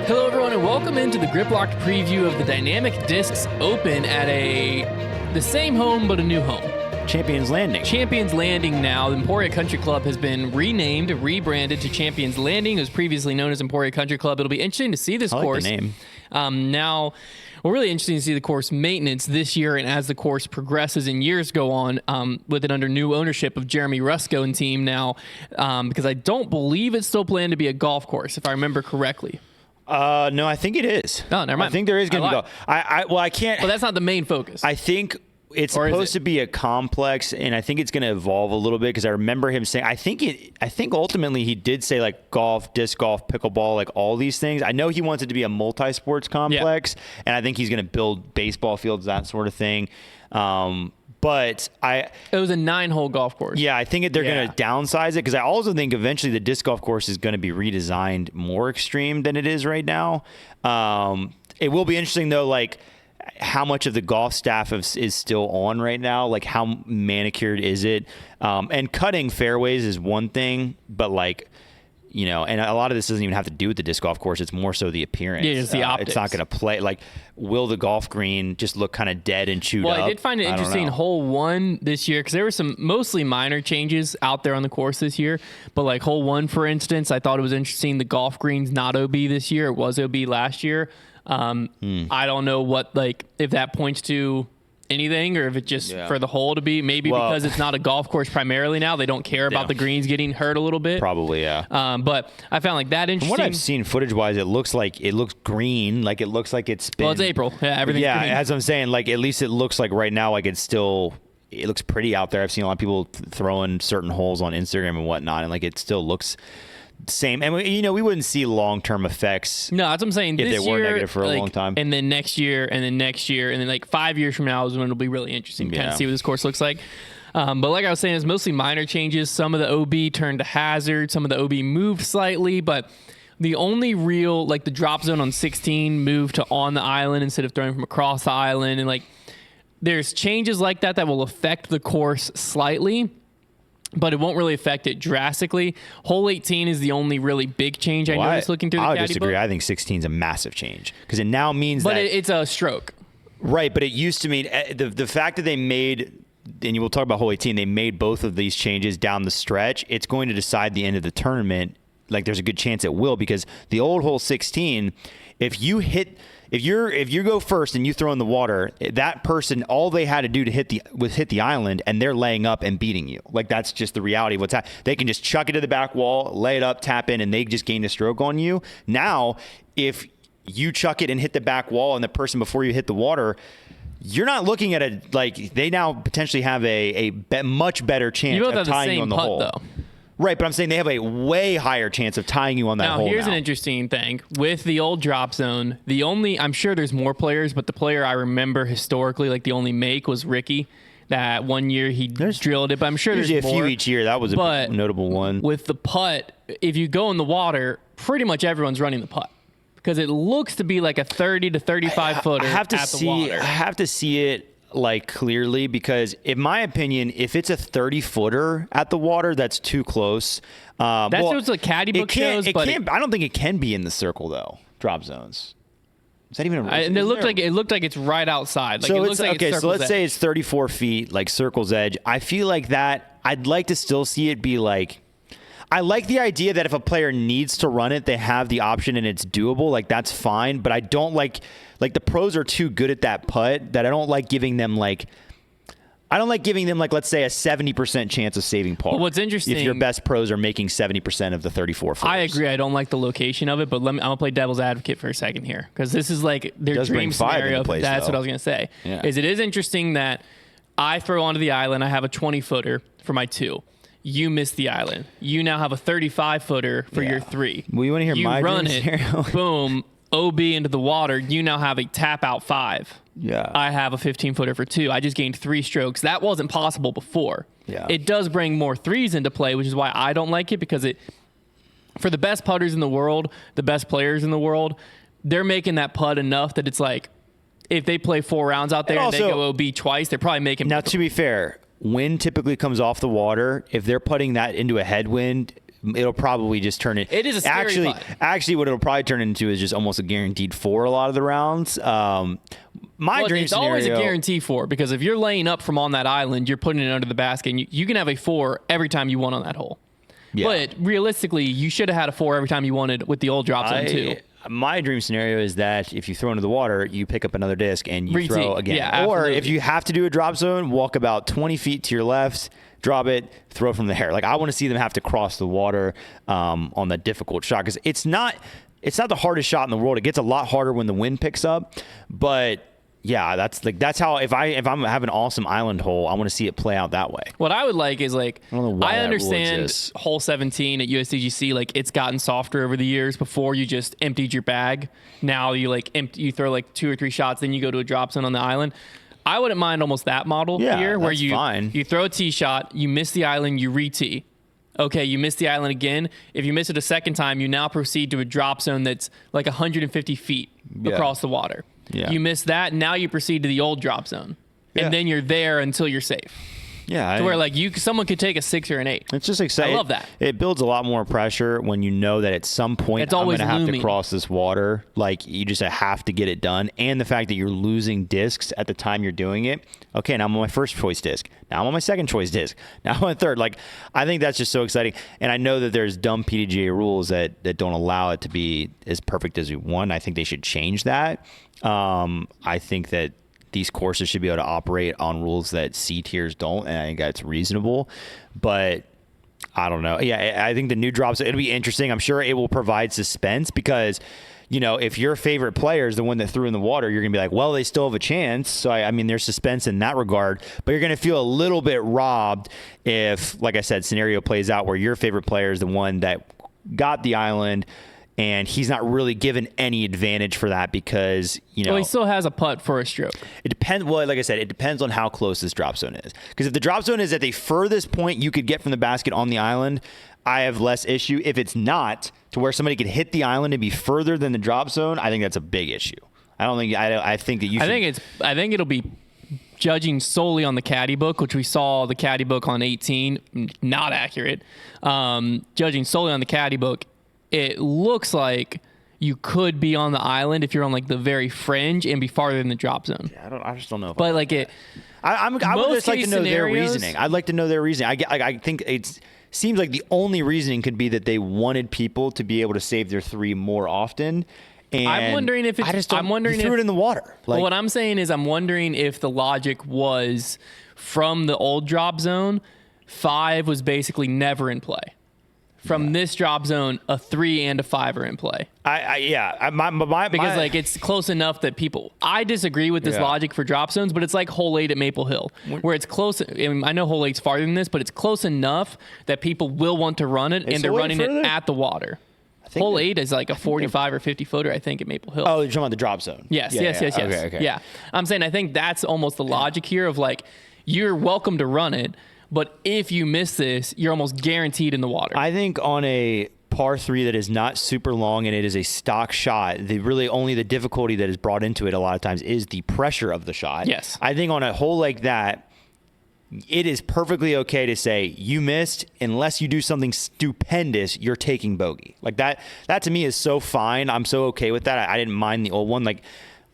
Hello, everyone, and welcome into the Grip Locked preview of the Dynamic Discs Open at the same home but a new home. Champions Landing. Champions Landing now. The Emporia Country Club has been rebranded to Champions Landing. It was previously known as Emporia Country Club. It'll be interesting to see this course. I like the name. Really interesting to see the course maintenance this year and as the course progresses and years go on with it under new ownership of Jeremy Rusko and team now, because I don't believe it's still planned to be a golf course, if I remember correctly. No, I think it is. Oh, never mind. I think there is going to be golf. I can't. Well, that's not the main focus. I think it's supposed to be a complex, and I think it's going to evolve a little bit because I remember him saying. I think ultimately he did say like golf, disc golf, pickleball, like all these things. I know he wants it to be a multi-sports complex, and I think he's going to build baseball fields, that sort of thing. But it was a 9-hole golf course. Yeah, I think they're going to downsize it because I also think eventually the disc golf course is going to be redesigned more extreme than it is right now. It will be interesting though, like how much of the golf staff is still on right now, like how manicured is it? And cutting fairways is one thing, but like, you know, and a lot of this doesn't even have to do with the disc golf course. It's more so the appearance. Yeah, it's the optics. It's not going to play. Like, will the golf green just look kind of dead and chewed up? Well, I did find it interesting hole 1 this year because there were some mostly minor changes out there on the course this year. But like hole 1, for instance, I thought it was interesting. The golf green's not OB this year. It was OB last year. I don't know if that points to anything or if it's just for the hole to be because it's not a golf course primarily now. They don't care about the greens getting hurt a little bit. Probably, yeah. But I found like that interesting. From what I've seen footage-wise, it looks green. Like it looks like it's been. Well, it's April. Yeah, everything's green. As I'm saying, like at least it looks like right now, like it looks pretty out there. I've seen a lot of people throwing certain holes on Instagram and whatnot, and like it still looks same. And we wouldn't see long-term effects. No, that's what I'm saying. If this they were year, negative for a long time. And then next year, and then next year, and then like 5 years from now is when it'll be really interesting to kind of see what this course looks like. But like I was saying, it's mostly minor changes. Some of the OB turned to hazard. Some of the OB moved slightly, but the only real, like the drop zone on 16 moved to on the island instead of throwing from across the island. And like there's changes like that will affect the course slightly, but it won't really affect it drastically. Hole 18 is the only really big change I noticed looking through the caddy book. I would disagree. I think 16 is a massive change because it now means that... But it's a stroke. Right, but it used to mean the fact that they made, and we'll talk about hole 18, they made both of these changes down the stretch. It's going to decide the end of the tournament. Like there's a good chance it will because the old hole 16, if you go first and you throw in the water, that person, all they had to do to hit the island, and they're laying up and beating you. Like that's just the reality of what's happening. They can just chuck it to the back wall, lay it up, tap in, and they just gain a stroke on you. Now, if you chuck it and hit the back wall, and the person before you hit the water, you're not looking at it like they now potentially have a much better chance of tying you on the hole. Though. Right, but I'm saying they have a way higher chance of tying you on that hole. Now, here's an interesting thing. With the old drop zone, I'm sure there's more players, but the player I remember historically, like the only make was Ricky. That one year he drilled it, but I'm sure there's more. Usually a few each year. That was a notable one. With the putt, if you go in the water, pretty much everyone's running the putt because it looks to be like a 30 to 35 footer at the water. I have to see it like clearly because in my opinion, if it's a 30-footer at the water, that's too close. That's what the caddy book shows. But I don't think it can be in the circle though. Drop zones. Is that even? And it looked like it's right outside. Like so it looks like it's so let's edge. say it's 34 feet, like circle's edge. I feel like that. I'd like to still see it be like. I like the idea that if a player needs to run it, they have the option and it's doable. Like that's fine, but I don't like the pros are too good at that putt that I don't like giving them like let's say a 70% chance of saving par. Well, what's interesting if your best pros are making 70% of the 34 footers. I agree. I don't like the location of it, but I'm gonna play devil's advocate for a second here because this is like their dream scenario. That's what I was gonna say. Yeah. It is interesting that I throw onto the island. I have a 20-footer for my 2. You miss the island. You now have a 35-footer for your 3. Well, you want to hear my run dream scenario? Boom. OB into the water. You now have a tap out 5. Yeah. I have a 15-footer for 2. I just gained 3 strokes. That wasn't possible before. Yeah. It does bring more 3s into play, which is why I don't like it because for the best putters in the world, the best players in the world, they're making that putt enough that it's like if they play 4 rounds out there and they go OB twice, they're probably making. Now, to be fair, wind typically comes off the water. If they're putting that into a headwind, it'll probably just turn it. It is a scary putt. Actually, what it'll probably turn into is just almost a guaranteed 4 a lot of the rounds. My dream it's scenario, always a guarantee 4 because if you're laying up from on that island, you're putting it under the basket. And you can have a 4 every time you want on that hole. Yeah. But realistically, you should have had a 4 every time you wanted with the old drop zone too. My dream scenario is that if you throw into the water, you pick up another disc and you throw again. Yeah, or if you have to do a drop zone, walk about 20 feet to your left, drop it, throw from there. Like I want to see them have to cross the water on the difficult shot because it's not the hardest shot in the world. It gets a lot harder when the wind picks up, but yeah, that's how if I'm having an awesome island hole, I want to see it play out that way. What I would like is like I understand hole 17 at USDGC, like it's gotten softer over the years. Before you just emptied your bag, now you you throw like 2 or 3 shots, then you go to a drop zone on the island. I wouldn't mind almost that model here, where you throw a tee shot, you miss the island, you re-tee. Okay, you missed the island again. If you miss it a second time, you now proceed to a drop zone that's like 150 feet across the water. Yeah. You miss that, now you proceed to the old drop zone. And then you're there until you're safe. Yeah. Where like someone could take a 6 or an 8. It's just exciting. I love that. It builds a lot more pressure when you know that at some point I'm going to have to cross this water. Like you just have to get it done. And the fact that you're losing discs at the time you're doing it. Okay, now I'm on my first choice disc. Now I'm on my second choice disc. Now I'm on third. Like I think that's just so exciting. And I know that there's dumb PDGA rules that don't allow it to be as perfect as we want. I think they should change that. I think that these courses should be able to operate on rules that C tiers don't, and I think that's reasonable. But I don't know. Yeah, I think the new drops, it'll be interesting. I'm sure it will provide suspense because, you know, if your favorite player is the one that threw in the water, you're going to be like, well, they still have a chance. So, I mean, there's suspense in that regard. But you're going to feel a little bit robbed if, like I said, scenario plays out where your favorite player is the one that got the island, and he's not really given any advantage for that because, you know. Well, he still has a putt for a stroke. It depends. Well, like I said, it depends on how close this drop zone is. Because if the drop zone is at the furthest point you could get from the basket on the island, I have less issue. If it's not, to where somebody could hit the island and be further than the drop zone, I think that's a big issue. I think that you should. I think it'll be judging solely on the caddy book, which we saw the caddy book on 18, not accurate. Judging solely on the caddy book, it looks like you could be on the island if you're on like the very fringe and be farther than the drop zone. Yeah, I just don't know. But like it, I would just like to know their reasoning. I'd like to know their reasoning. I think it seems like the only reasoning could be that they wanted people to be able to save their 3 more often. And I'm wondering if it's. I'm wondering if threw it in the water. Like, well, what I'm saying is, I'm wondering if the logic was from the old drop zone, 5 was basically never in play. From this drop zone, a 3 and a 5 are in play. Because like it's close enough that people. I disagree with this logic for drop zones, but it's like hole 8 at Maple Hill, where it's close. I mean, I know hole 8's farther than this, but it's close enough that people will want to run it, and they're running it at the water. Hole 8 is like a 45 or 50 footer, I think, at Maple Hill. Oh, you're talking about the drop zone. Yes. Okay. Yeah, I'm saying I think that's almost the logic here of like you're welcome to run it. But if you miss this, you're almost guaranteed in the water. I think on a par 3 that is not super long and it is a stock shot, only the difficulty that is brought into it a lot of times is the pressure of the shot. Yes. I think on a hole like that, it is perfectly okay to say you missed unless you do something stupendous, you're taking bogey. Like that to me is so fine. I'm so okay with that. I didn't mind the old one. Like,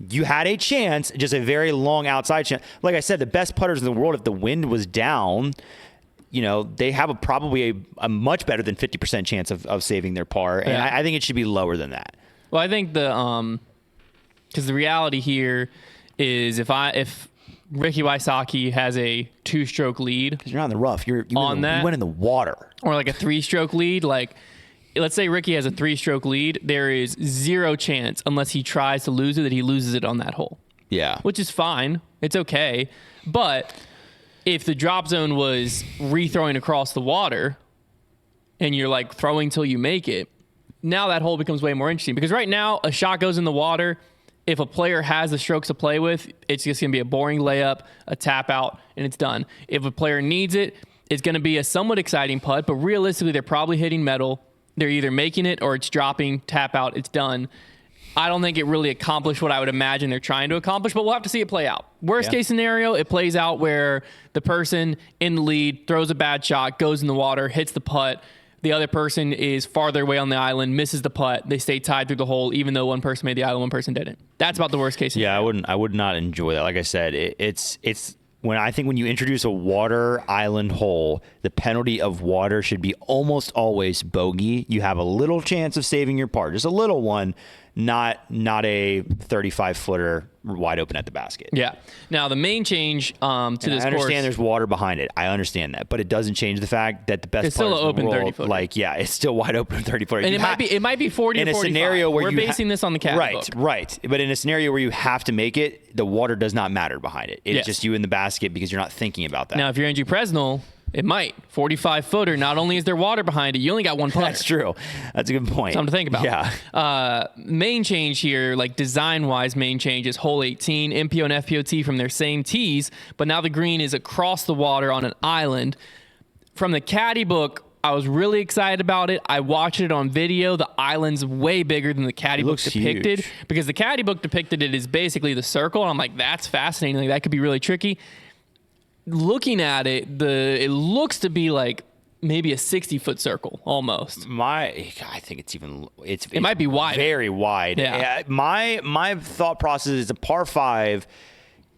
you had a chance, just a very long outside chance. Like I said, the best putters in the world, if the wind was down, you know, they have probably a much better than 50% chance of saving their par. And I think it should be lower than that. Well, I think because the reality here is if Ricky Wysocki has a 2-stroke lead. Because you're not in the rough. You went in the water. Or like a 3-stroke lead, like. Let's say Ricky has a 3-stroke lead. There is 0 chance, unless he tries to lose it, that he loses it on that hole. Yeah. Which is fine. It's okay. But if the drop zone was re-throwing across the water and you're like throwing till you make it, now that hole becomes way more interesting. Because right now, a shot goes in the water. If a player has the strokes to play with, it's just going to be a boring layup, a tap out, and it's done. If a player needs it, it's going to be a somewhat exciting putt, but realistically, they're probably hitting metal. They're either making it or it's dropping, tap out, it's done. I don't think it really accomplished what I would imagine they're trying to accomplish, but we'll have to see it play out. Worst case scenario, it plays out where the person in the lead throws a bad shot, goes in the water, hits the putt, the other person is farther away on the island, misses the putt, they stay tied through the hole, even though one person made the island, one person didn't. That's about the worst case scenario. Yeah, I would not enjoy that. Like I said, it's when you introduce a water island hole, the penalty of water should be almost always bogey. You have a little chance of saving your par, just a little one, not a 35-footer wide open at the basket. Yeah. Now the main change to this course. I understand there's water behind it. I understand that, but it doesn't change the fact that the best it's still an open 30-footer. Like, yeah, it's still wide open 30-footer. And it might be 40 in or 45. a scenario where we're basing this on the caddy book. Right. But in a scenario where you have to make it, the water does not matter behind it. It's just you in the basket because you're not thinking about that. Now, if you're Andrew Presnell, it might. 45-footer, not only is there water behind it, you only got one putter. That's true. That's a good point. Something to think about. Yeah. Main change here, like design-wise, main change is hole 18, MPO and FPO from their same tees, but now the green is across the water on an island. From the caddy book, I was really excited about it. I watched it on video. The island's way bigger than the caddy book depicted huge. because the caddy book depicted it as basically the circle. And I'm like, that's fascinating. Like, that could be really tricky. Looking at it, it looks to be like maybe a 60-foot circle almost. I think it might be wide, very wide. Yeah. My thought process is a par 5.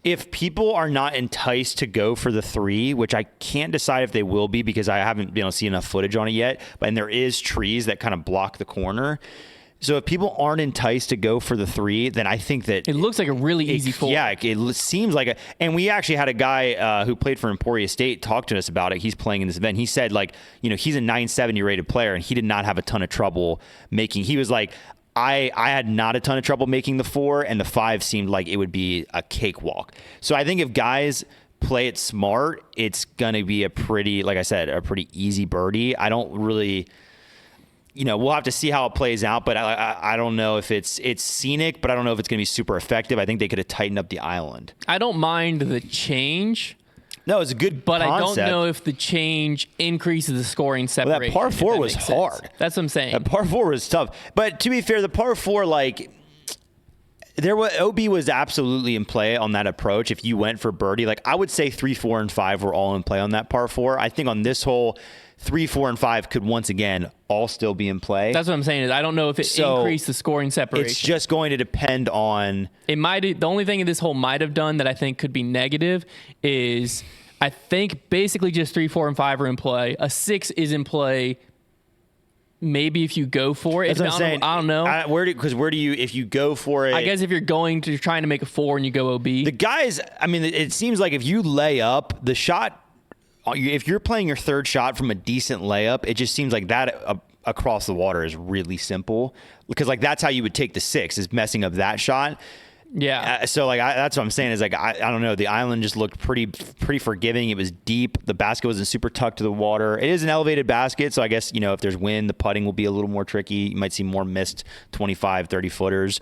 If people are not enticed to go for the 3, which I can't decide if they will be because I haven't been able to see enough footage on it yet, and there is trees that kind of block the corner. So if people aren't enticed to go for the 3, then I think that it looks like a really easy 4. Yeah, it seems like and we actually had a guy who played for Emporia State talk to us about it. He's playing in this event. He said, like, he's a 970 rated player and he did not have a ton of trouble making. He was like, I had not a ton of trouble making the 4, and the 5 seemed like it would be a cakewalk. So I think if guys play it smart, it's going to be a pretty easy birdie. I don't really... we'll have to see how it plays out, but I don't know if it's scenic, but I don't know if it's going to be super effective. I think they could have tightened up the island. I don't mind the change. No, it's a good but concept. I don't know if the change increases the scoring separation. Well, that par 4 was hard. Sense. That's what I'm saying. That par 4 was tough. But to be fair, the par 4, OB was absolutely in play on that approach. If you went for birdie, I would say 3, 4, and 5 were all in play on that par 4. I think on this hole, 3, 4, and 5 could once again all still be in play. That's what I'm saying. Is I don't know if it increased the scoring separation. It's just going to depend on. It might. The only thing this hole might have done that I think could be negative is I think basically just 3, 4, and 5 are in play. A 6 is in play. Maybe if you go for it. That's what I'm saying. I don't know. Where do you if you go for it? I guess if you're trying to make a 4 and you go OB. The guys. I mean, it seems like if you lay up the shot. If you're playing your third shot from a decent layup, it just seems like that across the water is really simple because that's how you would take the 6 is messing up that shot. Yeah. So that's what I'm saying is I don't know. The island just looked pretty forgiving. It was deep. The basket wasn't super tucked to the water. It is an elevated basket. So I guess, if there's wind, the putting will be a little more tricky. You might see more missed 25, 30 footers.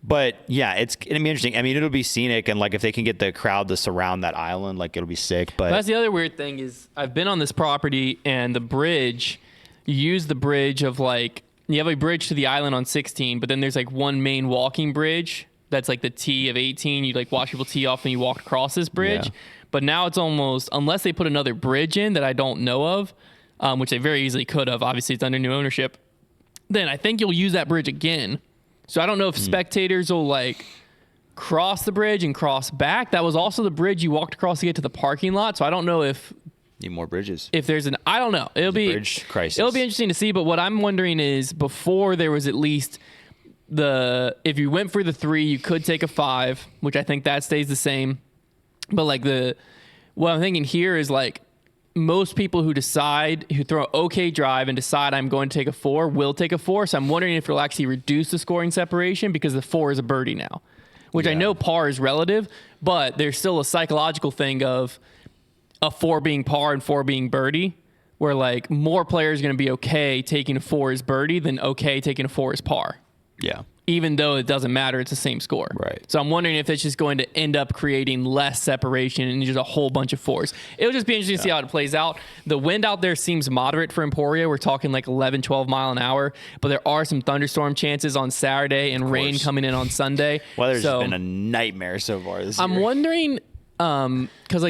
But yeah, it'll be interesting. I mean, it'll be scenic, and if they can get the crowd to surround that island, it'll be sick. But that's the other weird thing is I've been on this property, and the bridge, you use the bridge of you have a bridge to the island on 16, but then there's one main walking bridge that's the T of 18. You watch people tee off and you walk across this bridge. Yeah. But now it's almost, unless they put another bridge in that I don't know of, which they very easily could have. Obviously, it's under new ownership. Then I think you'll use that bridge again. So I don't know if spectators will cross the bridge and cross back. That was also the bridge you walked across to get to the parking lot. So I don't know if need more bridges. If there's I don't know. It'll be bridge crisis. It'll be interesting to see. But what I'm wondering is before there was at least if you went for the 3, you could take a 5, which I think that stays the same. But what I'm thinking here is most people who throw an okay drive and decide I'm going to take a 4 will take a 4. So I'm wondering if it'll actually reduce the scoring separation because the 4 is a birdie now, which I know par is relative, but there's still a psychological thing of a 4 being par and 4 being birdie, where more players are going to be okay taking a 4 as birdie than okay taking a 4 as par. Yeah. Even though it doesn't matter, it's the same score. Right. So I'm wondering if it's just going to end up creating less separation and just a whole bunch of 4s. It'll just be interesting to see how it plays out. The wind out there seems moderate for Emporia. We're talking 11, 12 mile an hour, but there are some thunderstorm chances on Saturday and rain coming in on Sunday. Weather's been a nightmare so far this year. I'm wondering, because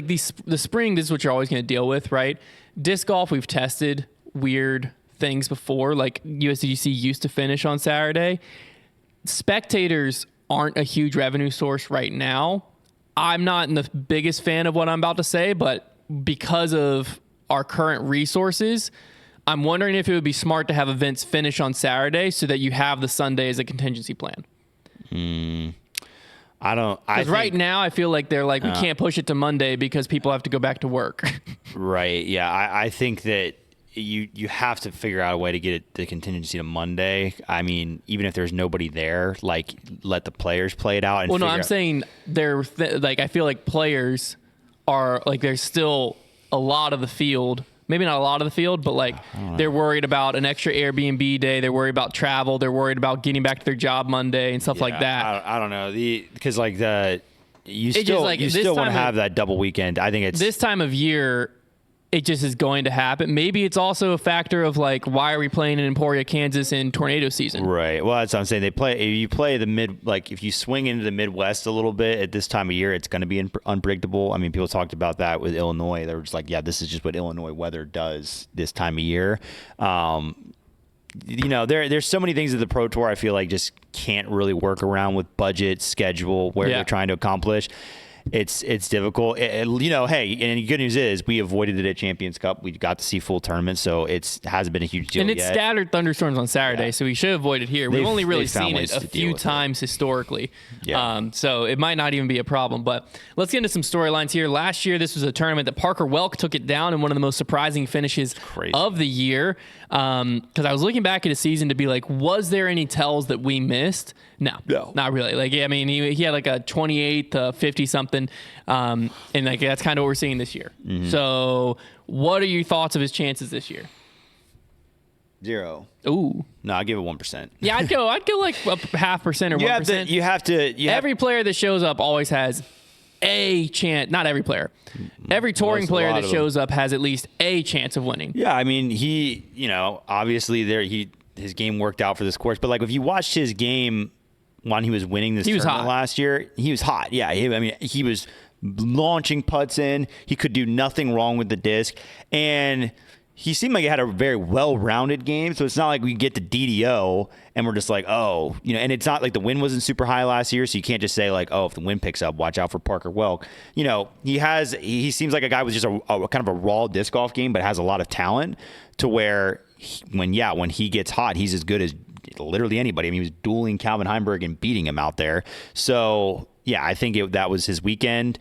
the spring, this is what you're always going to deal with, right? Disc golf we've tested. weird things before. Like USDGC used to finish on Saturday. Spectators aren't a huge revenue source right now. I'm not the biggest fan of what I'm about to say, but because of our current resources, I'm wondering if it would be smart to have events finish on Saturday so that you have the Sunday as a contingency plan. Because right now I feel like they're like, we can't push it to Monday because people have to go back to work. Right. Yeah. I think that you have to figure out a way to get the contingency to Monday. I mean, even if there's nobody there, like let the players play it out. And I'm saying like I feel like players are like there's still a lot of the field. Maybe not a lot of the field, but like they're worried about an extra Airbnb day. They're worried about travel. They're worried about getting back to their job Monday and stuff like that. I don't know. Because like you still want to have that double weekend. I think it's this time of year. It just is going to happen. Maybe it's also a factor of like, why are we playing in Emporia, Kansas in tornado season? Right. Well, that's what I'm saying. If you swing into the Midwest a little bit at this time of year, it's going to be unpredictable. I mean, people talked about that with Illinois. They were just like, yeah, this is just what Illinois weather does this time of year. There's so many things at the Pro Tour I feel like just can't really work around with budget, schedule, where they're trying to accomplish. It's difficult. Hey, and the good news is we avoided it at Champions Cup. We got to see full tournaments, so it hasn't been a huge deal. And it's scattered thunderstorms on Saturday, so we should avoid it here. We've only really seen it a few times historically. Yeah. So it might not even be a problem. But let's get into some storylines here. Last year, this was a tournament that Parker Welk took it down in one of the most surprising finishes of the year. Because I was looking back at his season to be like, was there any tells that we missed? No, not really. Like, I mean, he had like a 28 to 50 something, and like that's kind of what we're seeing this year. Mm-hmm. So, what are your thoughts of his chances this year? 0. Ooh. No, I'd give it 1%. Yeah, I'd go like a 0.5% or 1%. You have to. Every player that shows up always has a chance. Not every player. Every touring player that shows up has at least a chance of winning. Yeah, I mean, obviously his game worked out for this course, but like if you watched his game when he was winning this tournament last year, he was hot. Yeah, he was launching putts in. He could do nothing wrong with the disc, and he seemed like he had a very well-rounded game. So it's not like we get to DDO and we're just like, and it's not like the wind wasn't super high last year, so you can't just say like, if the wind picks up, watch out for Parker Welk. He seems like a guy with just a kind of a raw disc golf game, but has a lot of talent to where when he gets hot, he's as good as literally anybody. I mean, he was dueling Calvin Heimberg and beating him out there. So yeah, I think that was his weekend.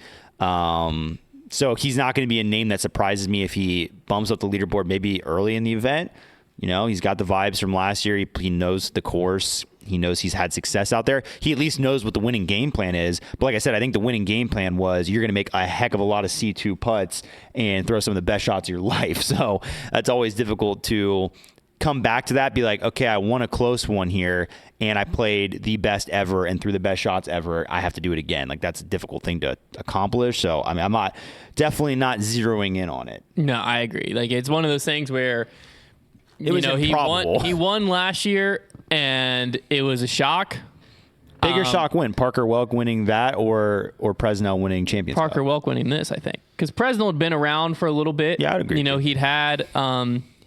So he's not going to be a name that surprises me if he bumps up the leaderboard maybe early in the event. He's got the vibes from last year. He knows the course. He knows he's had success out there. He at least knows what the winning game plan is. But like I said, I think the winning game plan was you're going to make a heck of a lot of C2 putts and throw some of the best shots of your life. So that's always difficult to come back to that, be like, okay, I won a close one here and I played the best ever and threw the best shots ever. I have to do it again. Like that's a difficult thing to accomplish. So I mean, I'm definitely not zeroing in on it. No, I agree. Like it's one of those things where he won last year and it was a shock. Bigger shock win. Parker Welk winning that or Presnell winning Champions Cup? Parker Welk winning this, I think. Because Presnell had been around for a little bit. Yeah, I'd agree. He'd had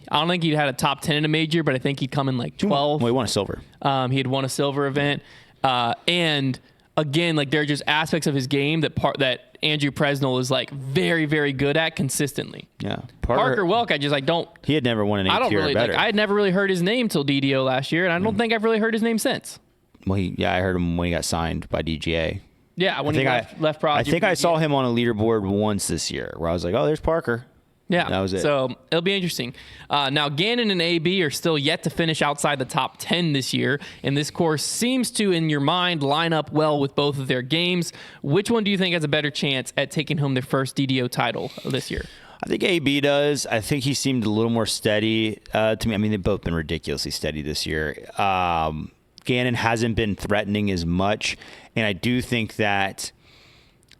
I don't think he'd had a top 10 in a major, but I think he'd come in like 12. Well, he won a silver. He had won a silver event. And again, like there are just aspects of his game that Andrew Presnell is like very, very good at consistently. Yeah. Parker Welk, I don't. He had never won an 8 tier or better. I had never really heard his name till DDO last year, and I don't think I've really heard his name since. Well, I heard him when he got signed by DGA. Yeah, when he left Prodigy. I think I saw him on a leaderboard once this year where I was like, there's Parker. Yeah, that was it. So it'll be interesting. Now, Gannon and AB are still yet to finish outside the top 10 this year, and this course seems to, in your mind, line up well with both of their games. Which one do you think has a better chance at taking home their first DDO title this year? I think AB does. I think he seemed a little more steady to me. I mean, they've both been ridiculously steady this year. Gannon hasn't been threatening as much, and I do think that,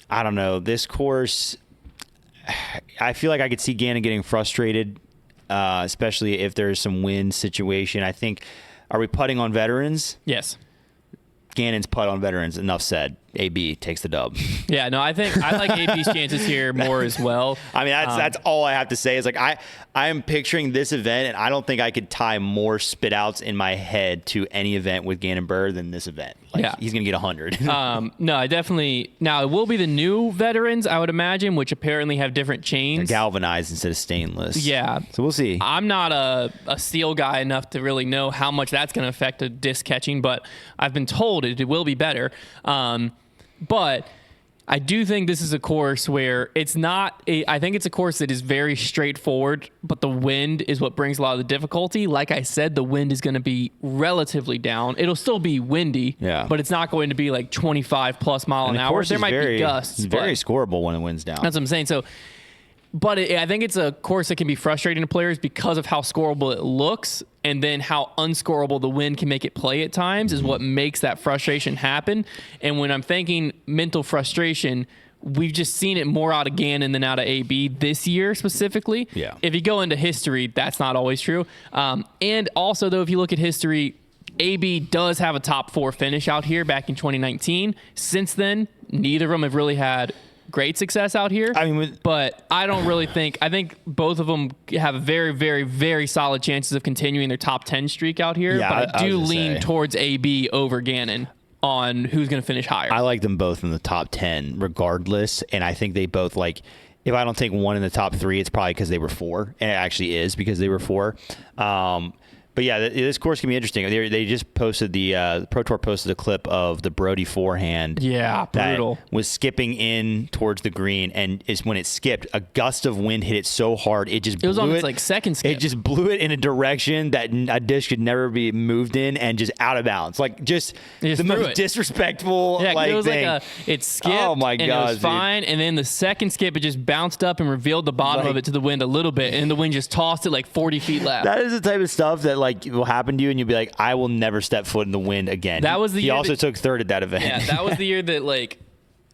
I don't know, this course, I feel like I could see Gannon getting frustrated, especially if there's some wind situation. I think, are we putting on veterans? Yes. Gannon's putt on veterans. Enough said. AB takes the dub. Yeah, no, I think I like AB's chances here more as well. I mean, that's all I have to say is like I am picturing this event, and I don't think I could tie more spit outs in my head to any event with Gannon Burr than this event. Like, yeah. He's gonna get 100. No, I definitely. Now it will be the new veterans, I would imagine, which apparently have different chains. They're galvanized instead of stainless. Yeah. So we'll see. I'm not a steel guy enough to really know how much that's going to affect a disc catching, but I've been told it will be better. But I do think this is a course where it's not I think it's a course that is very straightforward, but the wind is what brings a lot of the difficulty. Like I said, the wind is going to be relatively down. It'll still be windy, but it's not going to be like 25 plus mile an hour. There might be gusts. It's very scoreable when the wind's down. That's what I'm saying. So, but I think it's a course that can be frustrating to players because of how scoreable it looks, and then how unscoreable the wind can make it play at times is what makes that frustration happen. And when I'm thinking mental frustration, we've just seen it more out of Gannon than out of AB this year specifically. Yeah. If you go into history, that's not always true. And also, though, if you look at history, AB does have a top 4 finish out here back in 2019. Since then, neither of them have really had great success out here. I mean, but I don't really think. I think both of them have very, very, very solid chances of continuing their top 10 streak out here. Yeah, but I do lean towards AB over Gannon on who's going to finish higher. I like them both in the top 10 regardless, and I think they both like. If I don't take one in the top 3, it's probably because they were 4, and it actually is because they were 4. But yeah, this course can be interesting. They just posted the Pro Tour posted a clip of the Brody forehand. Yeah, brutal. That was skipping in towards the green, and when it skipped, a gust of wind hit it so hard it was on its like second skip. It just blew it in a direction that a disc could never be moved in, and just out of bounds. Like just the most disrespectful. Yeah, like, it was thing. It skipped. Oh my god, and it was fine. And then the second skip, it just bounced up and revealed the bottom of it to the wind a little bit, and the wind just tossed it like 40 feet left. That is the type of stuff that will happen to you, and you'll be like, I will never step foot in the wind again. That was the he year also took third at that event. Yeah, that was the year that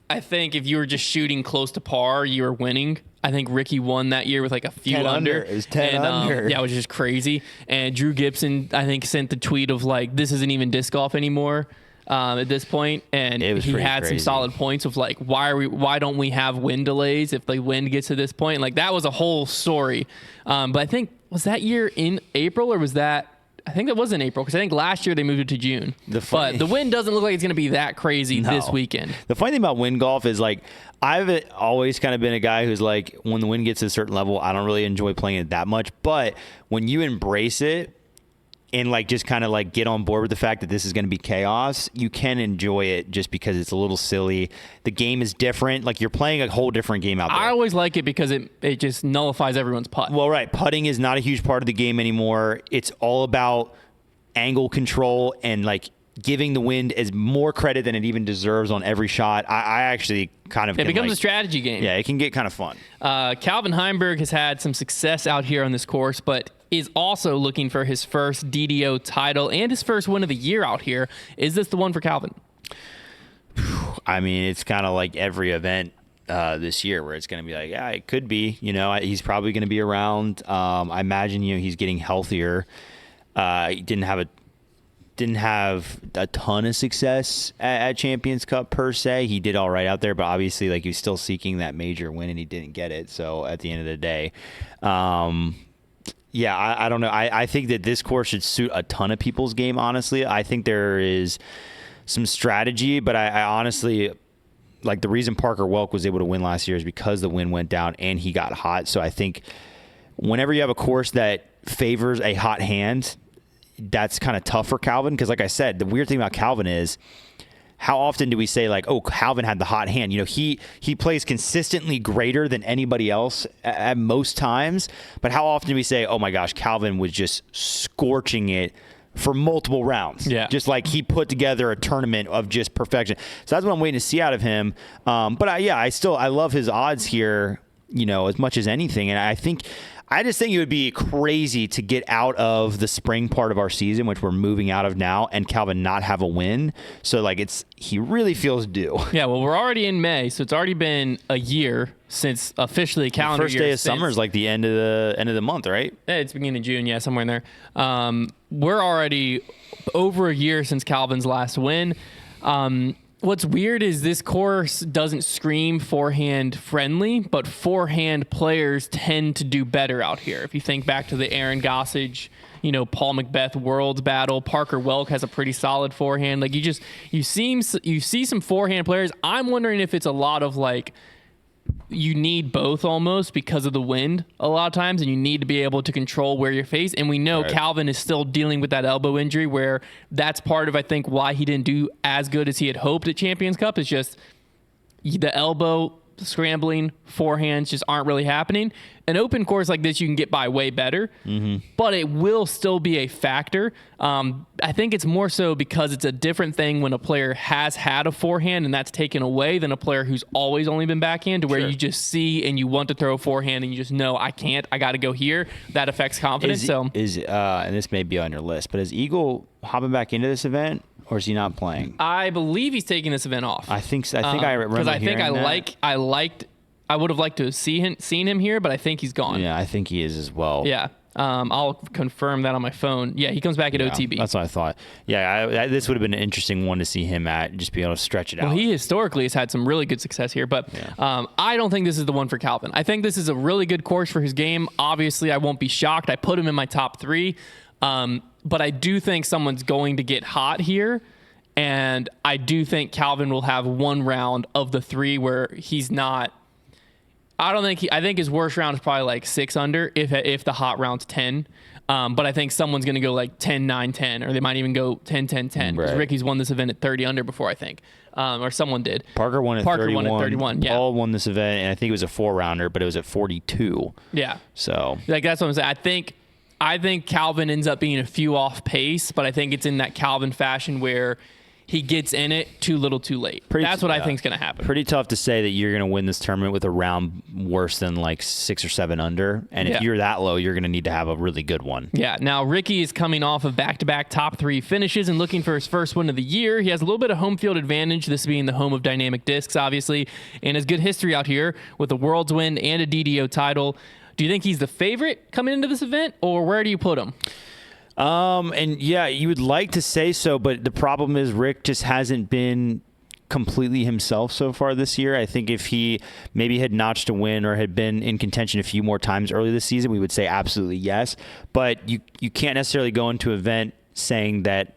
I think if you were just shooting close to par, you were winning. I think Ricky won that year with like a few 10 under. It was 10 under. Yeah, it was just crazy. And Drew Gibson, I think, sent the tweet of this isn't even disc golf anymore at this point. And he had some solid points of why don't we have wind delays if the wind gets to this point? That was a whole story. But I think, was that year in April or was that? I think that was in April because I think last year they moved it to June. But the wind doesn't look like it's going to be that crazy this weekend. The funny thing about wind golf is I've always kind of been a guy who's when the wind gets to a certain level, I don't really enjoy playing it that much. But when you embrace it and just kind of get on board with the fact that this is going to be chaos, you can enjoy it just because it's a little silly. The game is different. You're playing a whole different game out there. I always like it because it just nullifies everyone's putt. Well, right. Putting is not a huge part of the game anymore. It's all about angle control and giving the wind as more credit than it even deserves on every shot. I actually kind of it becomes a strategy game. Yeah, it can get kind of fun. Calvin Heimberg has had some success out here on this course, but is also looking for his first DDO title and his first win of the year out here. Is this the one for Calvin? I mean, it's kind of like every event this year where it's going to be yeah, it could be. He's probably going to be around. I imagine he's getting healthier. He didn't have a ton of success at Champions Cup per se. He did all right out there, but obviously he was still seeking that major win and he didn't get it. So at the end of the day, yeah, I don't know. I think that this course should suit a ton of people's game, honestly. I think there is some strategy, but I honestly, the reason Parker Welk was able to win last year is because the wind went down and he got hot. So I think whenever you have a course that favors a hot hand, that's kind of tough for Calvin. Because like I said, the weird thing about Calvin is, how often do we say oh, Calvin had the hot hand? He plays consistently greater than anybody else at most times. But how often do we say, oh my gosh, Calvin was just scorching it for multiple rounds? Yeah. Just he put together a tournament of just perfection. So that's what I'm waiting to see out of him. But I love his odds here, as much as anything. And I just think it would be crazy to get out of the spring part of our season, which we're moving out of now, and Calvin not have a win. So he really feels due. Yeah, well, we're already in May, so it's already been a year since officially a calendar year. The first day of summer is the end of the month, right? Yeah, it's beginning of June, yeah, somewhere in there. We're already over a year since Calvin's last win. What's weird is this course doesn't scream forehand friendly, but forehand players tend to do better out here. If you think back to the Aaron Gossage, Paul McBeth Worlds battle, Parker Welk has a pretty solid forehand. Like you see some forehand players. I'm wondering if it's a lot of like, you need both almost because of the wind a lot of times, and you need to be able to control where you're faced. And we know Calvin is still dealing with that elbow injury, where that's part of, I think, why he didn't do as good as he had hoped at Champions Cup. Is just the elbow scrambling, forehands just aren't really happening. An open course like this, you can get by way better, but it will still be a factor. I think it's more so because it's a different thing when a player has had a forehand and that's taken away than a player who's always only been backhand, to where you just see and you want to throw a forehand and you just know, I can't, I got to go here. That affects confidence. And this may be on your list, but is Eagle hopping back into this event? Or is he not playing? I believe he's taking this event off. I think so. I remember because I would have liked to have seen him here, but I think he's gone. Yeah, I think he is as well. Yeah. I'll confirm that on my phone. Yeah, he comes back at OTB. That's what I thought. Yeah, this would have been an interesting one to see him at, just be able to stretch it out. Well, he historically has had some really good success here, but I don't think this is the one for Calvin. I think this is a really good course for his game. Obviously, I won't be shocked. I put him in my top 3. But I do think someone's going to get hot here, and I do think Calvin will have one round of the 3 where he's not. I think his worst round is probably like 6 under if the hot round's 10. But I think someone's going to go like 10, 9, 10, or they might even go 10, 10, 10. Because Ricky's won this event at 30 under before, I think. Or someone did. Parker won at 31. Yeah. Paul won this event, and I think it was a 4-rounder, but it was at 42. Yeah. So like that's what I'm saying. I think Calvin ends up being a few off pace, but I think it's in that Calvin fashion where he gets in it too little too late. That's what I think is going to happen. Pretty tough to say that you're going to win this tournament with a round worse than like 6 or 7 under. And if you're that low, you're going to need to have a really good one. Yeah. Now, Ricky is coming off of back-to-back top 3 finishes and looking for his first win of the year. He has a little bit of home field advantage, this being the home of dynamic discs, obviously, and has good history out here with a Worlds win and a DDO title. Do you think he's the favorite coming into this event, or where do you put him? And yeah, you would like to say so, but the problem is Rick just hasn't been completely himself so far this year. I think if he maybe had notched a win or had been in contention a few more times early this season, we would say absolutely yes. But you can't necessarily go into an event saying that,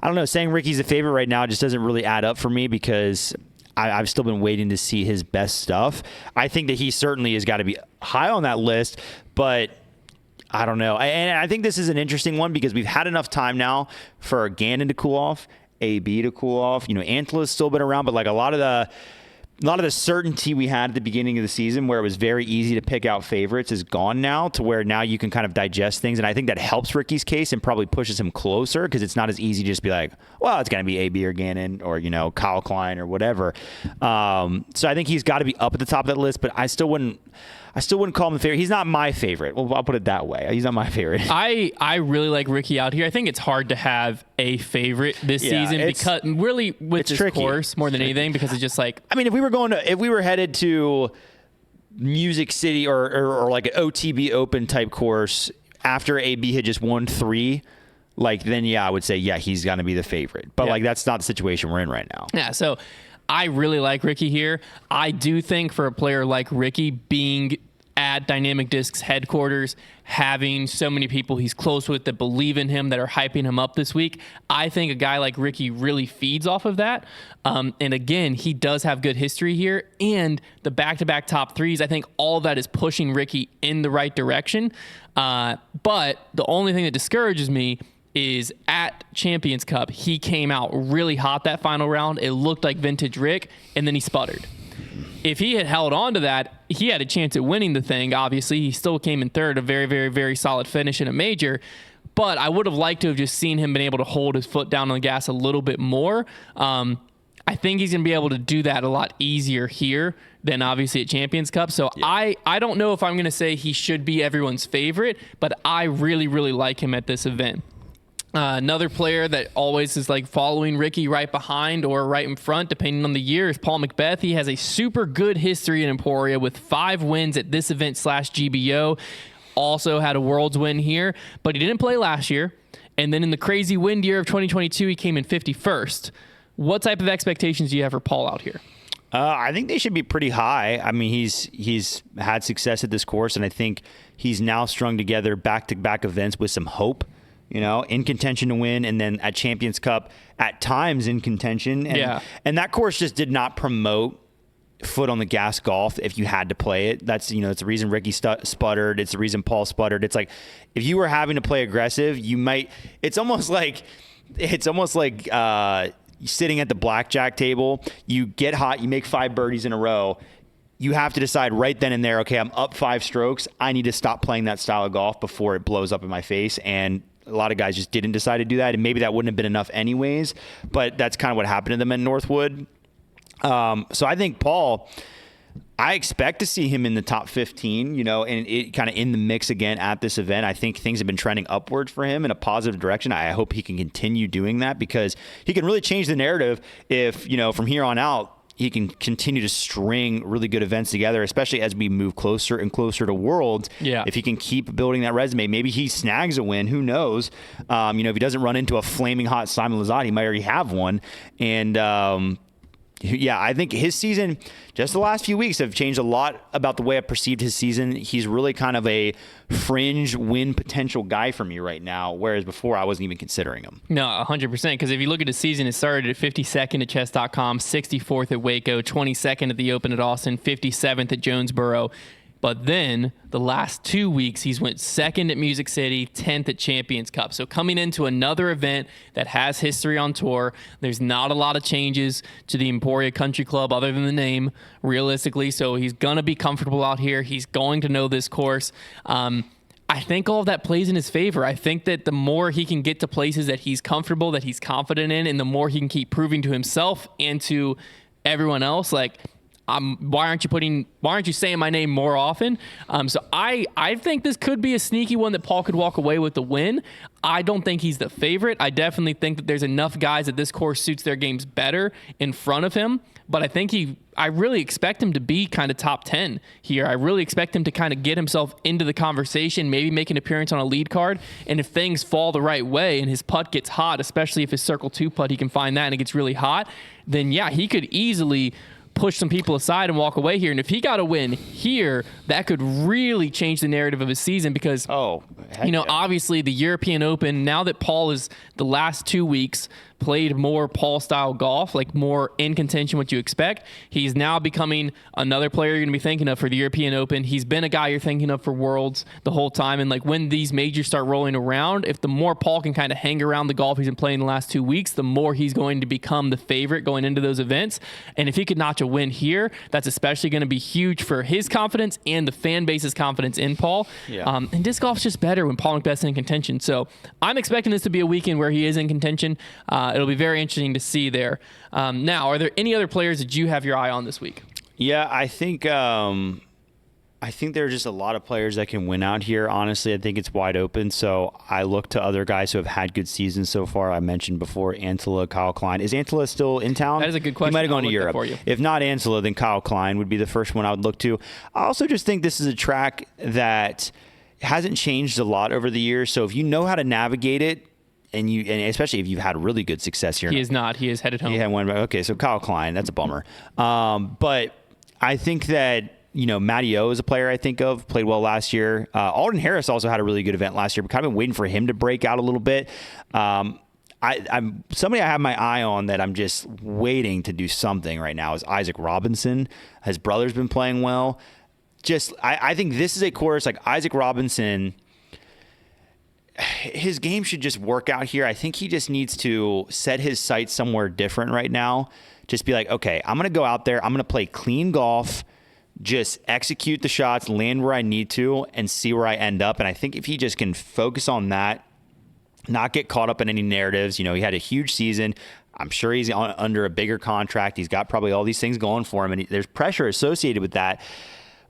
I don't know, saying Ricky's a favorite right now just doesn't really add up for me, because I've still been waiting to see his best stuff. I think that he certainly has got to be high on that list, but I don't know. And I think this is an interesting one because we've had enough time now for Gannon to cool off, AB to cool off. Antla's still been around, but like a lot of the certainty we had at the beginning of the season where it was very easy to pick out favorites is gone now, to where now you can kind of digest things. And I think that helps Ricky's case and probably pushes him closer, because it's not as easy to just be like, well, it's going to be AB or Gannon or, Kyle Klein or whatever. So I think he's got to be up at the top of that list, but I still wouldn't call him the favorite. He's not my favorite. Well, I'll put it that way. He's not my favorite. I really like Ricky out here. I think it's hard to have a favorite this season, because really with this course more than anything, because it's just like, I mean, if we were headed to Music City or like an OTB Open type course after AB had just won 3, like then I would say he's going to be the favorite. But like that's not the situation we're in right now. Yeah, so I really like Ricky here. I do think for a player like Ricky, being at Dynamic Discs headquarters, having so many people he's close with that believe in him, that are hyping him up this week, I think a guy like Ricky really feeds off of that. And again, he does have good history here, and the back-to-back top 3s, I think all that is pushing Ricky in the right direction. But the only thing that discourages me is at Champions Cup, he came out really hot that final round. It looked like vintage Rick, and then he sputtered. If he had held on to that, he had a chance at winning the thing. Obviously, he still came in third, a very, very, very solid finish in a major. But I would have liked to have just seen him been able to hold his foot down on the gas a little bit more. I think he's going to be able to do that a lot easier here than obviously at Champions Cup. So I don't know if I'm going to say he should be everyone's favorite, but I really, really like him at this event. Another player that always is like following Ricky right behind or right in front, depending on the year, is Paul McBeth. He has a super good history in Emporia with 5 wins at this event / GBO. Also had a Worlds win here, but he didn't play last year. And then in the crazy wind year of 2022, he came in 51st. What type of expectations do you have for Paul out here? I think they should be pretty high. I mean, he's had success at this course, and I think he's now strung together back-to-back events with some hope, in contention to win, and then at Champions Cup at times in contention. And that course just did not promote foot on the gas golf if you had to play it. That's, it's the reason Ricky sputtered. It's the reason Paul sputtered. It's like, if you were having to play aggressive, it's almost like sitting at the blackjack table, you get hot, you make 5 birdies in a row. You have to decide right then and there, okay, I'm up 5 strokes. I need to stop playing that style of golf before it blows up in my face. And a lot of guys just didn't decide to do that. And maybe that wouldn't have been enough anyways, but that's kind of what happened to them at Northwood. So I think Paul, I expect to see him in the top 15, and it kind of in the mix again at this event. I think things have been trending upwards for him in a positive direction. I hope he can continue doing that, because he can really change the narrative if, from here on out, he can continue to string really good events together, especially as we move closer and closer to Worlds. Yeah. If he can keep building that resume, maybe he snags a win. Who knows? If he doesn't run into a flaming hot Simon Lizotte, he might already have one. And, I think his season, just the last few weeks, have changed a lot about the way I perceived his season. He's really kind of a fringe win potential guy for me right now, whereas before I wasn't even considering him. No, 100%. Because if you look at his season, it started at 52nd at chess.com, 64th at Waco, 22nd at the Open at Austin, 57th at Jonesboro. But then the last 2 weeks, he's went 2nd at Music City, 10th at Champions Cup. So coming into another event that has history on tour, there's not a lot of changes to the Emporia Country Club other than the name, realistically. So he's going to be comfortable out here. He's going to know this course. I think all of that plays in his favor. I think that the more he can get to places that he's comfortable, that he's confident in, and the more he can keep proving to himself and to everyone else, why aren't you saying my name more often? So I think this could be a sneaky one that Paul could walk away with the win. I don't think he's the favorite. I definitely think that there's enough guys that this course suits their games better in front of him. But I really expect him to be kind of top 10 here. I really expect him to kind of get himself into the conversation, maybe make an appearance on a lead card. And if things fall the right way and his putt gets hot, especially if his Circle 2 putt, he can find that and it gets really hot, then he could easily push some people aside and walk away here. And if he got a win here, that could really change the narrative of his season, because, obviously the European Open, now that Paul is the last 2 weeks played more Paul-style golf, more in contention, what you expect. He's now becoming another player you're going to be thinking of for the European Open. He's been a guy you're thinking of for Worlds the whole time. And when these majors start rolling around, if the more Paul can kind of hang around the golf he's been playing the last 2 weeks, the more he's going to become the favorite going into those events. And if he could notch a win here, that's especially going to be huge for his confidence and the fan base's confidence in Paul. Yeah. And disc golf's just better when Paul McBeth's in contention. So I'm expecting this to be a weekend where he is in contention. It'll be very interesting to see there. Now, are there any other players that you have your eye on this week? Yeah, I think there are just a lot of players that can win out here. Honestly, I think it's wide open. So I look to other guys who have had good seasons so far. I mentioned before Antela, Kyle Klein. Is Antela still in town? That is a good question. He might have gone to Europe. If not Antela, then Kyle Klein would be the first one I would look to. I also just think this is a track that hasn't changed a lot over the years. So if you know how to navigate it, and especially if you've had really good success here. He is not. He is headed home. He had one. Okay, so Kyle Klein, that's a bummer. But I think that, Matty O is a player I think of, played well last year. Alden Harris also had a really good event last year, but kind of been waiting for him to break out a little bit. I'm somebody I have my eye on that I'm just waiting to do something right now is Isaac Robinson. His brother's been playing well. I think this is a course like Isaac Robinson. His game should just work out here. I think he just needs to set his sights somewhere different right now. Just be like, okay, I'm going to go out there. I'm going to play clean golf, just execute the shots, land where I need to, and see where I end up. And I think if he just can focus on that, not get caught up in any narratives. He had a huge season. I'm sure he's under a bigger contract. He's got probably all these things going for him, and there's pressure associated with that.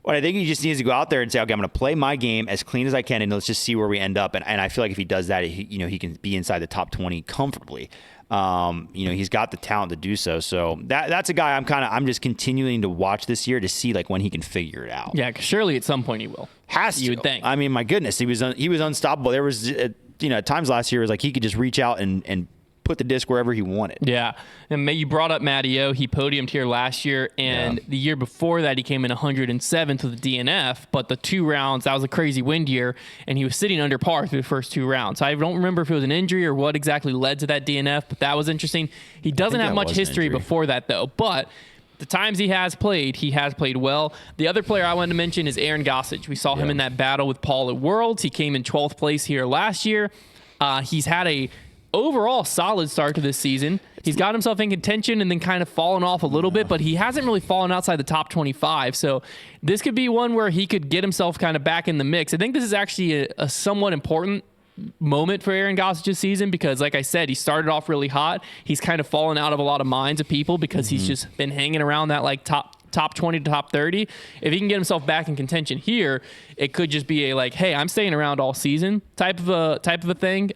But I think he just needs to go out there and say, okay, I'm going to play my game as clean as I can, and let's just see where we end up. And I feel like if he does that, he can be inside the top 20 comfortably. He's got the talent to do so. So that's a guy I'm just continuing to watch this year to see when he can figure it out. Yeah, 'cause surely at some point he will. Has to. You would think. I mean, my goodness, he was unstoppable. There was, at times last year it was like he could just reach out and put the disc wherever he wanted. Yeah. And you brought up Matty O. He podiumed here last year, and the year before that, he came in 107th with the DNF. But the 2 rounds, that was a crazy wind year, and he was sitting under par through the first 2 rounds. I don't remember if it was an injury or what exactly led to that DNF, but that was interesting. He doesn't have much history before that, though. But the times he has played well. The other player I wanted to mention is Aaron Gossage. We saw him in that battle with Paul at Worlds. He came in 12th place here last year. He's had a overall solid start to this season. He's got himself in contention and then kind of fallen off a little bit, but he hasn't really fallen outside the top 25. So this could be one where he could get himself kind of back in the mix. I think this is actually a somewhat important moment for Aaron Gossage's season because, like I said, he started off really hot. He's kind of fallen out of a lot of minds of people because he's just been hanging around that like top 20 to top 30. If he can get himself back in contention here, it could just be a like, hey, I'm staying around all season type of a thing.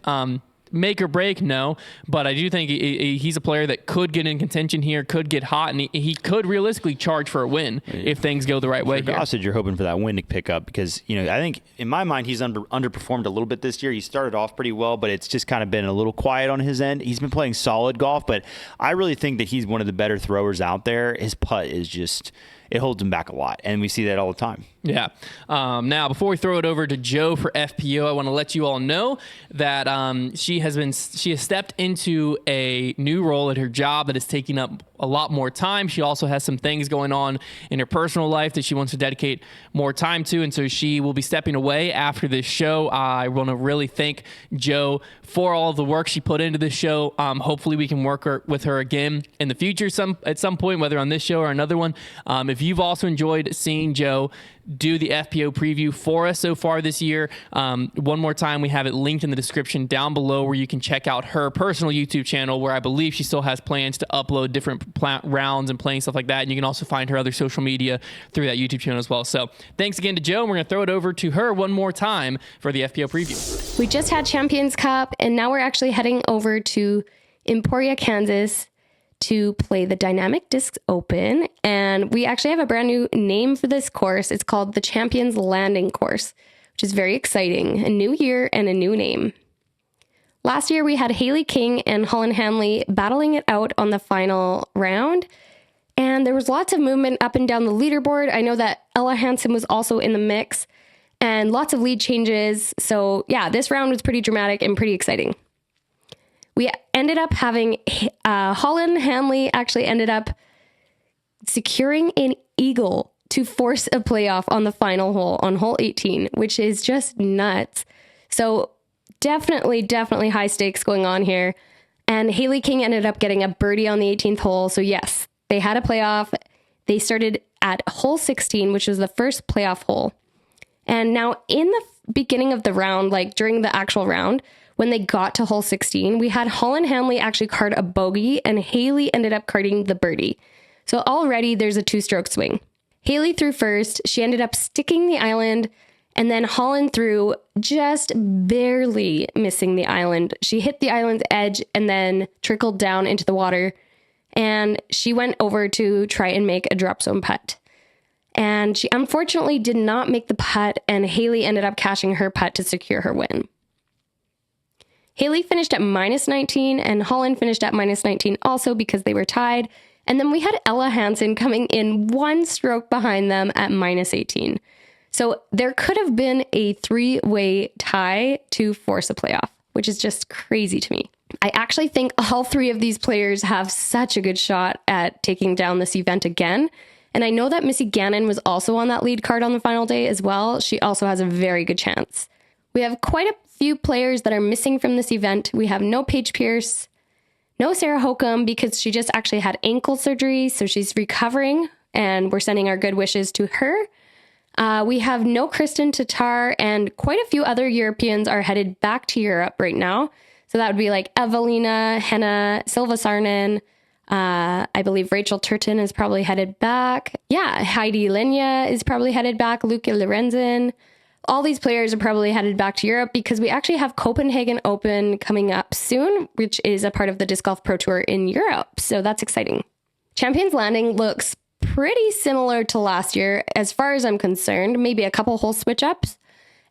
Make or break, no, but I do think he's a player that could get in contention here, could get hot, and he could realistically charge for a win if things go the right way. Gossage, you're hoping for that win to pick up because, I think in my mind he's underperformed a little bit this year. He started off pretty well, but it's just kind of been a little quiet on his end. He's been playing solid golf, but I really think that he's one of the better throwers out there. His putt is just... it holds him back a lot, and we see that all the time. Yeah. Now, before we throw it over to Joe for FPO, I want to let you all know that she has stepped into a new role at her job that is taking up a lot more time. She also has some things going on in her personal life that she wants to dedicate more time to, and so she will be stepping away after this show. I want to really thank Joe for all of the work she put into this show. Hopefully, we can work with her again in the future at some point, whether on this show or another one. If you've also enjoyed seeing Joe do the FPO preview for us so far this year, one more time, we have it linked in the description down below where you can check out her personal YouTube channel where I believe she still has plans to upload different rounds and playing stuff like that. And you can also find her other social media through that YouTube channel as well. So thanks again to Joe. And we're going to throw it over to her one more time for the FPO preview. We just had Champions Cup, and now we're actually heading over to Emporia, Kansas to play the Dynamic Discs Open. And we actually have a brand new name for this course. It's called the Champions Landing Course, which is very exciting. A new year and a new name. Last year, we had Haley King and Holland Hanley battling it out on the final round. And there was lots of movement up and down the leaderboard. I know that Ella Hansen was also in the mix and lots of lead changes. So yeah, this round was pretty dramatic and pretty exciting. We ended up having Holland Hanley actually ended up securing an eagle to force a playoff on the final hole on hole 18, which is just nuts. So definitely high stakes going on here. And Haley King ended up getting a birdie on the 18th hole. So yes, they had a playoff. They started at hole 16, which was the first playoff hole. And now in the beginning of the round, like during the actual round, when they got to hole 16, we had Holland Hanley actually card a bogey and Haley ended up carding the birdie. So already there's a 2-stroke swing. Haley threw first. She ended up sticking the island, and then Holland threw just barely missing the island. She hit the island's edge and then trickled down into the water, and she went over to try and make a drop zone putt. And she unfortunately did not make the putt, and Haley ended up cashing her putt to secure her win. Haley finished at -19 and Holland finished at -19 also because they were tied. And then we had Ella Hansen coming in 1 stroke behind them at -18. So there could have been a 3-way tie to force a playoff, which is just crazy to me. I actually think all 3 of these players have such a good shot at taking down this event again. And I know that Missy Gannon was also on that lead card on the final day as well. She also has a very good chance. We have quite a few players that are missing from this event. We have no Paige Pierce, no Sarah Hokum because she just actually had ankle surgery, so she's recovering, and we're sending our good wishes to her. We have no Kristen Tatar, and quite a few other Europeans are headed back to Europe right now. So that would be like Evelina, Henna, Silva Sarnen. I believe Rachel Turton is probably headed back. Yeah, Heidi Lenya is probably headed back. Luca Lorenzen. All these players are probably headed back to Europe because we actually have Copenhagen Open coming up soon, which is a part of the Disc Golf Pro Tour in Europe. So that's exciting. Champions Landing looks pretty similar to last year as far as I'm concerned. Maybe a couple hole switch ups.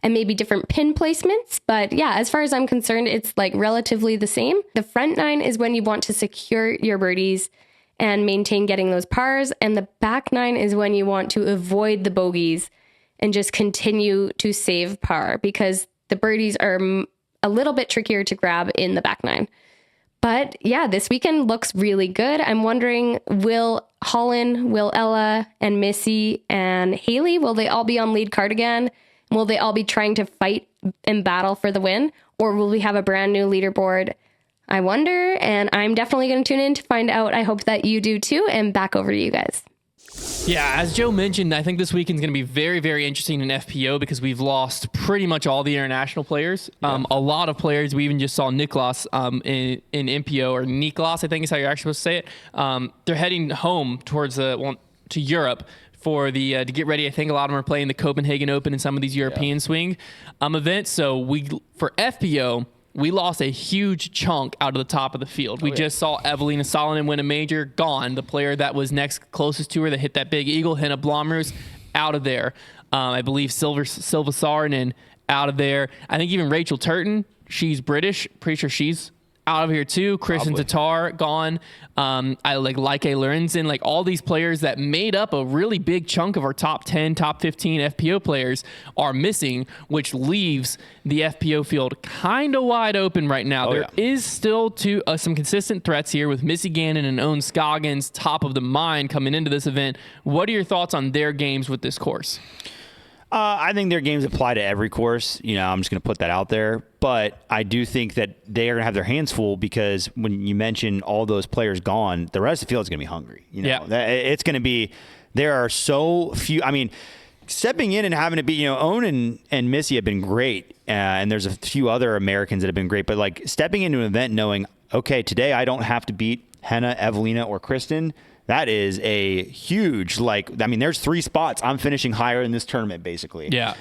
and maybe different pin placements. But yeah, as far as I'm concerned, it's like relatively the same. The front 9 is when you want to secure your birdies and maintain getting those pars. And the back 9 is when you want to avoid the bogeys and just continue to save par, because the birdies are a little bit trickier to grab in the back 9. But yeah, this weekend looks really good. I'm wondering, will Holland, will Ella, and Missy, and Haley, will they all be on lead card again? Will they all be trying to fight and battle for the win? Or will we have a brand new leaderboard? I wonder, and I'm definitely going to tune in to find out. I hope that you do too, and back over to you guys. Yeah, as Joe mentioned, I think this weekend's going to be very, very interesting in FPO because we've lost pretty much all the international players. A lot of players. We even just saw Niklas in MPO, or Niklas, I think is how you're actually supposed to say it. They're heading home towards to Europe for the to get ready. I think a lot of them are playing the Copenhagen Open and some of these European swing events. So for FPO, we lost a huge chunk out of the top of the field. We just saw Evelina Salonen win a major, gone. The player that was next closest to her that hit that big eagle, Henna Blomroos, out of there. I believe Silva Saarinen out of there. I think even Rachel Turton, she's British. Pretty sure she's out of here too. Kristen Tatar gone. I like Lorenzen, like all these players that made up a really big chunk of our top 10, top 15 FPO players are missing, which leaves the FPO field kind of wide open right now. There is still some consistent threats here with Missy Gannon and Owen Scoggins top of the mind coming into this event. What are your thoughts on their games with this course? I think their games apply to every course. I'm just going to put that out there. But I do think that they are going to have their hands full because when you mention all those players gone, the rest of the field is going to be hungry. It's going to be, there are so few. I mean, stepping in and having to be, Owen and Missy have been great. And there's a few other Americans that have been great. But like stepping into an event knowing, okay, today I don't have to beat Henna, Evelina, or Kristen. That is a huge, there's 3 spots. I'm finishing higher in this tournament, basically. Yeah.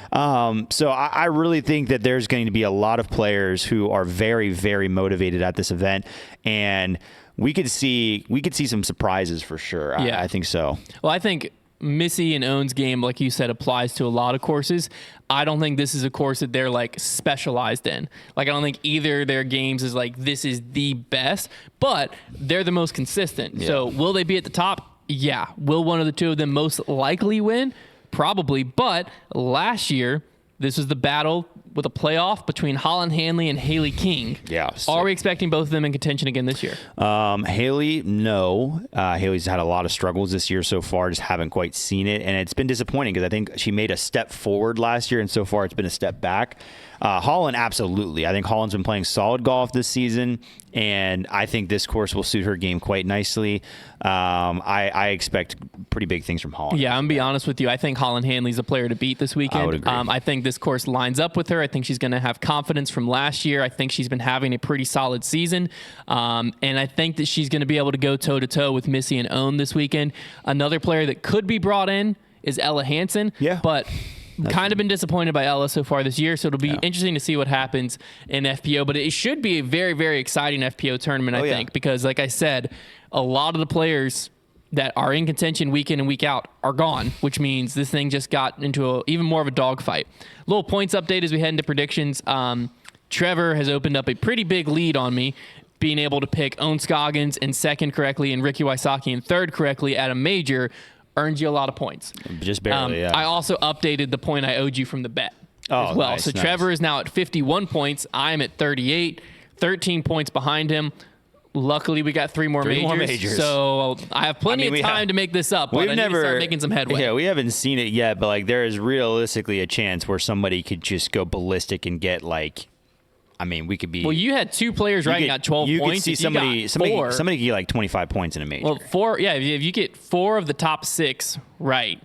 So I really think that there's going to be a lot of players who are very, very motivated at this event, and we could see some surprises for sure. Yeah. I think so. Well, I think Missy and Owen's game, like you said, applies to a lot of courses. I don't think this is a course that they're specialized in. I don't think either of their games is this is the best, but they're the most consistent. Yeah. So will they be at the top? Yeah. Will one of the two of them most likely win? Probably. But last year, this was the battle with a playoff between Holland Hanley and Haley King. Yeah. Are we expecting both of them in contention again this year? Haley, no. Haley's had a lot of struggles this year so far, just haven't quite seen it. And it's been disappointing because I think she made a step forward last year, and so far it's been a step back. Holland, absolutely. I think Holland's been playing solid golf this season, and I think this course will suit her game quite nicely. I expect pretty big things from Holland. Yeah, I'm going to be honest with you. I think Holland Hanley's a player to beat this weekend. I would agree. I think this course lines up with her. I think she's going to have confidence from last year. I think she's been having a pretty solid season, and I think that she's going to be able to go toe-to-toe with Missy and Owen this weekend. Another player that could be brought in is Ella Hansen, but kind of been disappointed by Ella so far this year, so it'll be interesting to see what happens in FPO. But it should be a very, very exciting FPO tournament, I think, because like I said, a lot of the players that are in contention week in and week out are gone, which means this thing just got into even more of a dogfight. Little points update as we head into predictions. Trevor has opened up a pretty big lead on me, being able to pick Owen Scoggins in second correctly and Ricky Wysocki in third correctly at a major. Earns you a lot of points. Just barely, I also updated the point I owed you from the bet as well. Nice, so Trevor is now at 51 points. I'm at 38, 13 points behind him. Luckily, we got 3 more majors. So I have plenty of time to make this up, but I need to start making some headway. Yeah, we haven't seen it yet, but there is realistically a chance where somebody could just go ballistic and get we could be. Well, you had 2 players got 12 you points. You could see somebody get 25 points in a major. Well, 4. Yeah, if you get 4 of the top 6 right,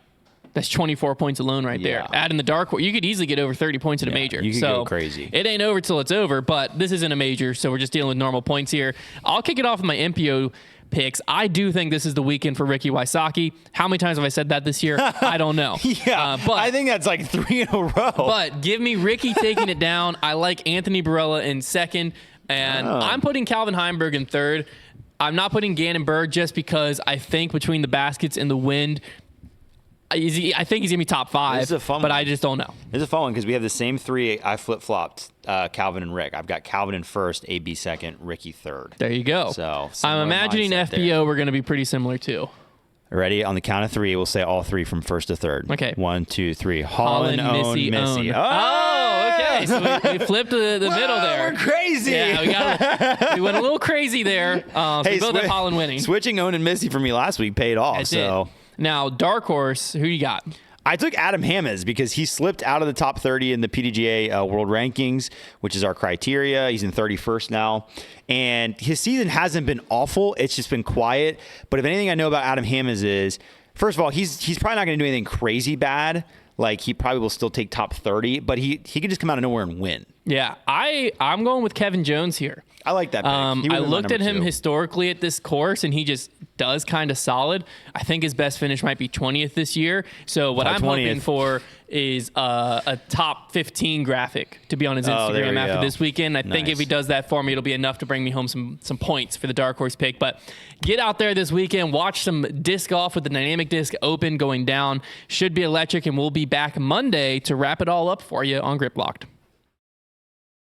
that's 24 points alone right there. Add in the dark, you could easily get over 30 points in a major. You could go crazy. It ain't over till it's over, but this isn't a major, so we're just dealing with normal points here. I'll kick it off with my MPO picks. I do think this is the weekend for Ricky Wysocki. How many times have I said that this year? I don't know. But I think that's 3 in a row. But give me Ricky taking it down. I like Anthony Barella in second, and I'm putting Calvin Heimberg in third. I'm not putting Gannon Berg just because I think between the baskets and the wind, I think he's gonna be top 5. This is a fun but one. I just don't know. This is a fun one because we have the same 3. I flip-flopped Calvin and Rick. I've got Calvin in first, AB second, Ricky third. There you go. So I'm similar imagining mindset FBO there. we're gonna be pretty similar too. Ready? On the count of 3, we'll say all 3 from first to third. Okay. 1, 2, 3. Holland, Missy, Missy. own. Oh, okay. So we flipped the middle there. We're crazy. Yeah, we went a little crazy there. So we both have Holland winning. Switching Owen and Missy for me last week paid off. It did. Now, dark horse, who you got? I took Adam Hammes because he slipped out of the top 30 in the PDGA World Rankings, which is our criteria. He's in 31st now. And his season hasn't been awful. It's just been quiet. But if anything I know about Adam Hammes is, first of all, he's probably not going to do anything crazy bad. Like, he probably will still take top 30, but he could just come out of nowhere and win. Yeah, I'm going with Kevin Jones here. I like that pick. I looked at him 2. historically at this course, and he just does kind of solid. I think his best finish might be 20th this year. So what I'm 20th. hoping for is a top 15 graphic to be on his there Instagram we after go. this weekend. I think if he does that for me, it'll be enough to bring me home some points for the dark horse pick. But get out there this weekend, watch some disc golf with the Dynamic Disc Open going down. Should be electric, and we'll be back Monday to wrap it all up for you on Grip Locked.